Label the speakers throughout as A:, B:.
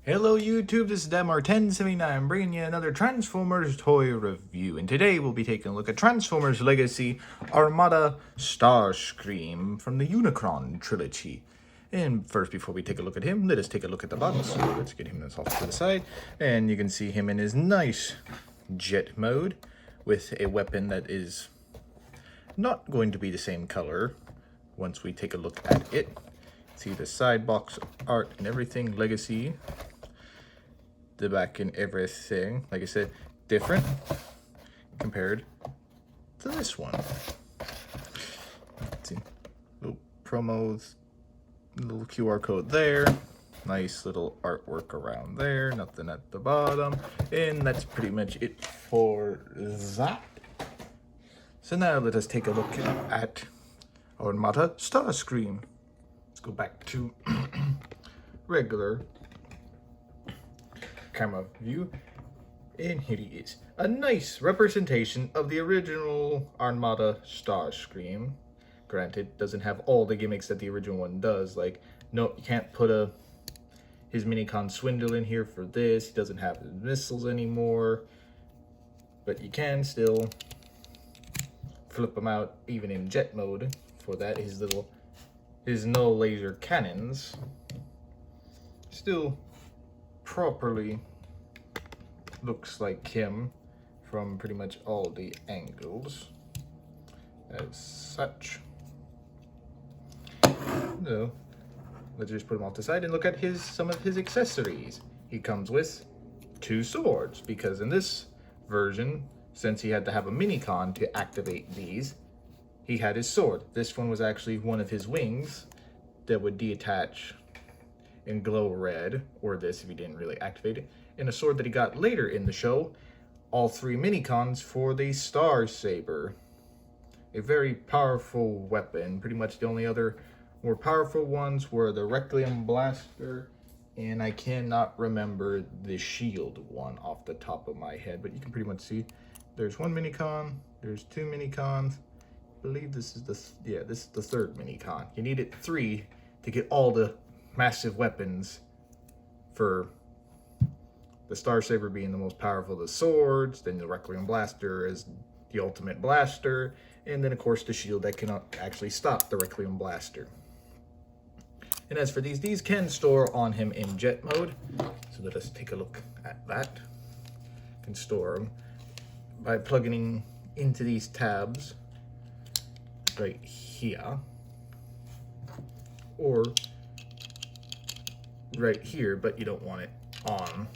A: Hello YouTube, this is Demar1079 bringing you another Transformers toy review, and today we'll be taking a look at Transformers Legacy Armada Starscream from the Unicron trilogy. And first, before we take a look at him, let us take a look at the bottom. So let's get him off to the side, and you can see him in his nice jet mode with a weapon that is not going to be the same color once we take a look at it. See the side box art and everything, Legacy. The back and everything, like I said, different compared to this one. Let's see, little promos, little QR code there, nice little artwork around there, nothing at the bottom, and that's pretty much it for that. So now let us take a look at Armada Starscream. Let's go back to regular camera view, and here he is. A nice representation of the original Armada Starscream. Granted, doesn't have all the gimmicks that the original one does. Like, no, you can't put his Minicon Swindle in here for this. He doesn't have his missiles anymore, but you can still flip them out even in jet mode for that. His null laser cannons still properly looks like him from pretty much all the angles as such. So let's just put him off to the side and look at some of his accessories. He comes with 2 swords, because in this version, since he had to have a Minicon to activate these, he had his sword. This one was actually one of his wings that would detach and glow red, or this if he didn't really activate it, and a sword that he got later in the show, all 3 Minicons for the Star Saber. A very powerful weapon. Pretty much the only other more powerful ones were the Requiem Blaster, and I cannot remember the Shield one off the top of my head, but you can pretty much see there's 1 Minicon, there's 2 Minicons. I believe this is this is the 3rd Minicon. You needed 3 to get all the massive weapons, for the Star Saber being the most powerful of the swords, then the Requiem Blaster is the ultimate blaster, and then of course the shield that cannot actually stop the Requiem Blaster. And as for these can store on him in jet mode, so let us take a look at that. You can store them by plugging into these tabs right here, or right here, but you don't want it on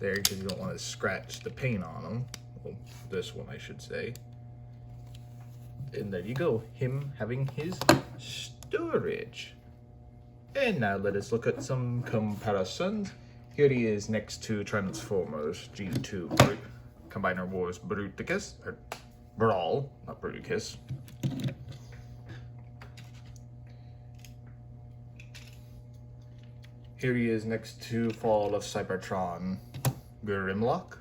A: there because you don't want to scratch the paint on them. Well, this one I should say. And there you go, him having his storage. And now let us look at some comparisons. Here he is next to Transformers G2 Combiner Wars Bruticus, or Brawl, not Bruticus. Here he is next to Fall of Cybertron Grimlock.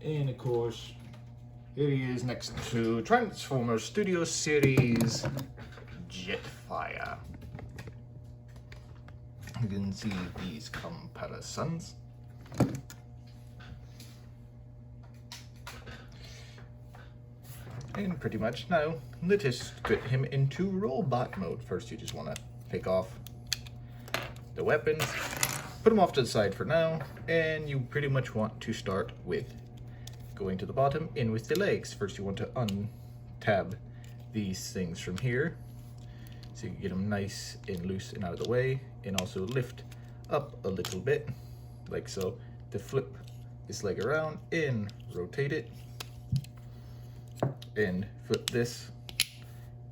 A: And of course, here he is next to Transformers Studio Series Jetfire. You can see these comparisons. And pretty much now, let us put him into robot mode. First, you just want to take off the weapons, put them off to the side for now, and you pretty much want to start with going to the bottom, in with the legs. First, you want to untab these things from here, so you can get them nice and loose and out of the way, and also lift up a little bit, like so, to flip this leg around and rotate it, and flip this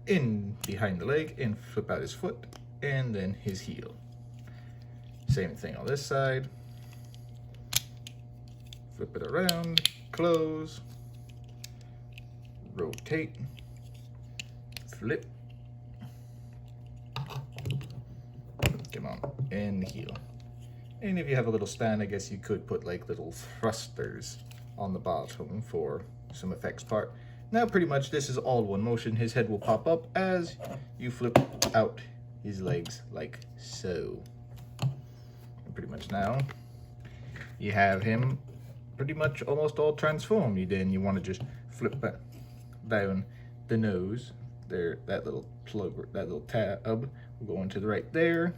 A: in behind the leg and flip out his foot and then his heel. Same thing on this side. Flip it around, close, rotate, flip, come on, and heel. And if you have a little stand, I guess you could put like little thrusters on the bottom for some effects part. Now pretty much this is all one motion. His head will pop up as you flip out his legs like so. And pretty much now you have him pretty much almost all transformed. Then you want to just flip back down the nose there. That little plug, that little tab will go into the right there.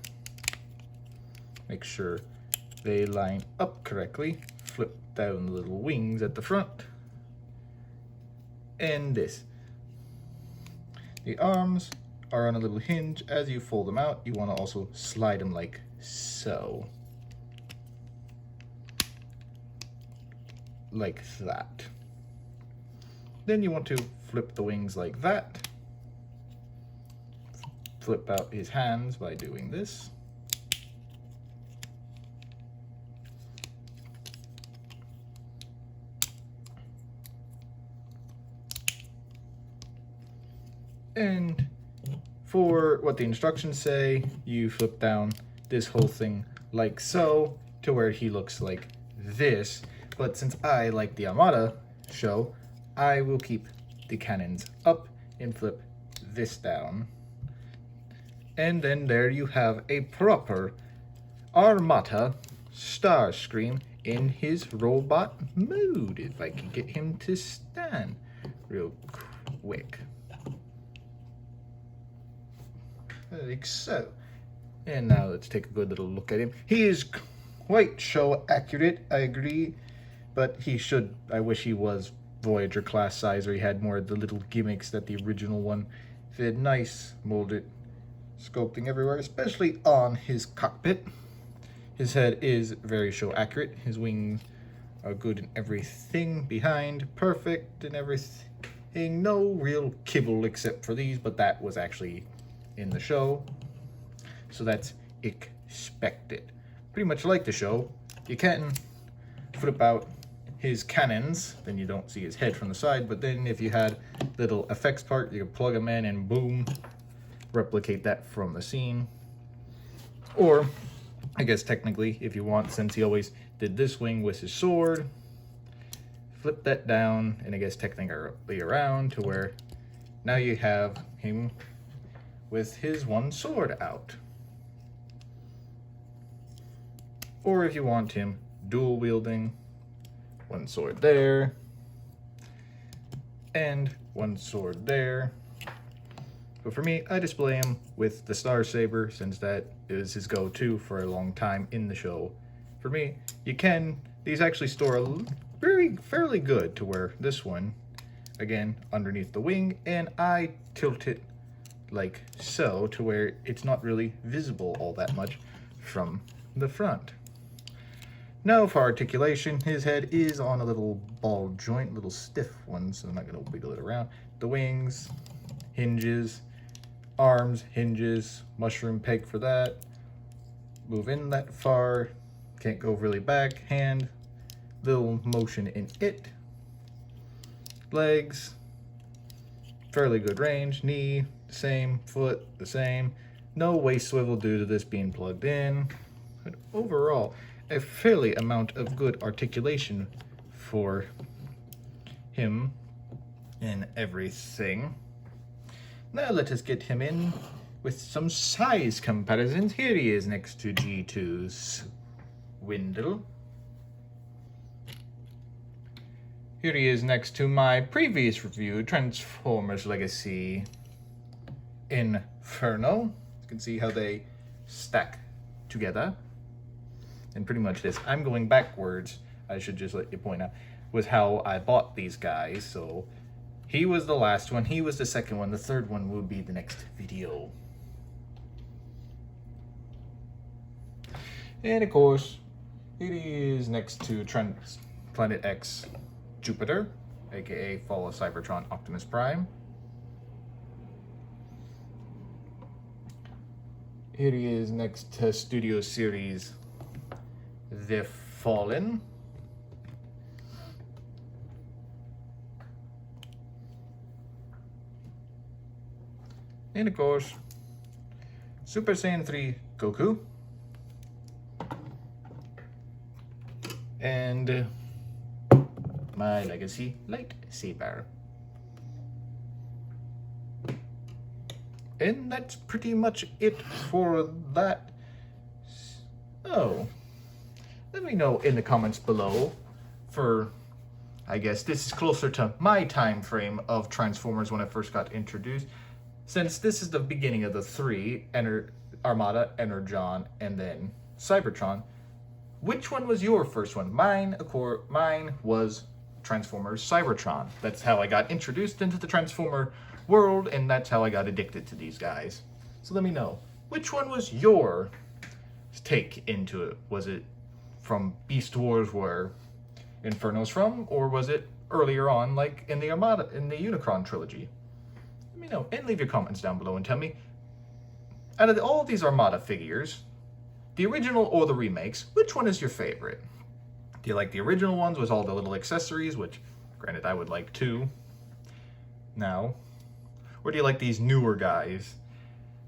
A: Make sure they line up correctly. Flip down the little wings at the front. And this. The arms are on a little hinge. As you fold them out, you want to also slide them like so. Like that. Then you want to flip the wings like that. Flip out his hands by doing this. And for what the instructions say, you flip down this whole thing like so to where he looks like this. But since I like the Armada show, I will keep the cannons up and flip this down. And then there you have a proper Armada Starscream in his robot mode. If I can get him to stand real quick. Like so. And now let's take a good little look at him. He is quite show accurate, I agree. But he should, I wish he was Voyager class size, or he had more of the little gimmicks that the original one did. Nice molded sculpting everywhere, especially on his cockpit. His head is very show accurate. His wings are good in everything behind, perfect in everything. No real kibble except for these, but that was actually in the show, so that's expected. Pretty much like the show, you can flip out his cannons, then you don't see his head from the side, but then if you had little effects part, you could plug them in and boom, replicate that from the scene. Or I guess technically, if you want, since he always did this wing with his sword, flip that down and I guess technically around to where now you have him with his one sword out. Or if you want him dual wielding, one sword there and one sword there. But for me, I display him with the Star Saber since that is his go-to for a long time in the show. For me, these actually store fairly good to where this one, again, underneath the wing, and I tilt it like so to where it's not really visible all that much from the front. Now for articulation, his head is on a little ball joint, little stiff one, so I'm not going to wiggle it around. The wings, hinges, arms, hinges, mushroom peg for that. Move in that far, can't go really back. Hand, little motion in it. Legs, fairly good range. Knee, same. Foot, the same. No waist swivel due to this being plugged in. But overall, a fairly amount of good articulation for him and everything. Now let us get him in with some size comparisons. Here he is next to G2's Wendell. Here he is next to my previous review, Transformers Legacy Inferno. You can see how they stack together. And pretty much this, I'm going backwards, I should just let you point out, was how I bought these guys. So he was the last one, he was the second one, the third one will be the next video. And of course, it is next to Planet X Jupiter, aka Fall of Cybertron Optimus Prime. Here he is next to Studio Series The Fallen. And of course, Super Saiyan 3 Goku. And my Legacy lightsaber. And that's pretty much it for that. Oh, let me know in the comments below for, I guess this is closer to my time frame of Transformers when I first got introduced. Since this is the beginning of the three, Armada, Energon, and then Cybertron, which one was your first one? Mine was Transformers Cybertron. That's how I got introduced into the Transformer world, and that's how I got addicted to these guys. So let me know, which one was your take into it? Was it from Beast Wars where Inferno's from, or was it earlier on like in the Armada, in the Unicron trilogy? Let me know, and leave your comments down below and tell me, out of all of these Armada figures, the original or the remakes, which one is your favorite? Do you like the original ones with all the little accessories, which granted I would like too now? Or do you like these newer guys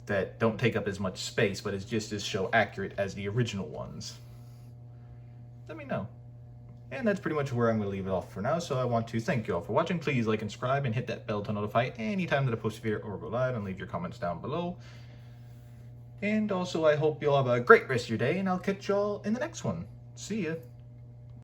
A: that don't take up as much space but is just as show accurate as the original ones? Let me know. And that's pretty much where I'm going to leave it off for now. So I want to thank you all for watching. Please like and subscribe and hit that bell to notify anytime that I post a video or go live, and leave your comments down below. And also I hope you all have a great rest of your day, and I'll catch y'all in the next one. See ya.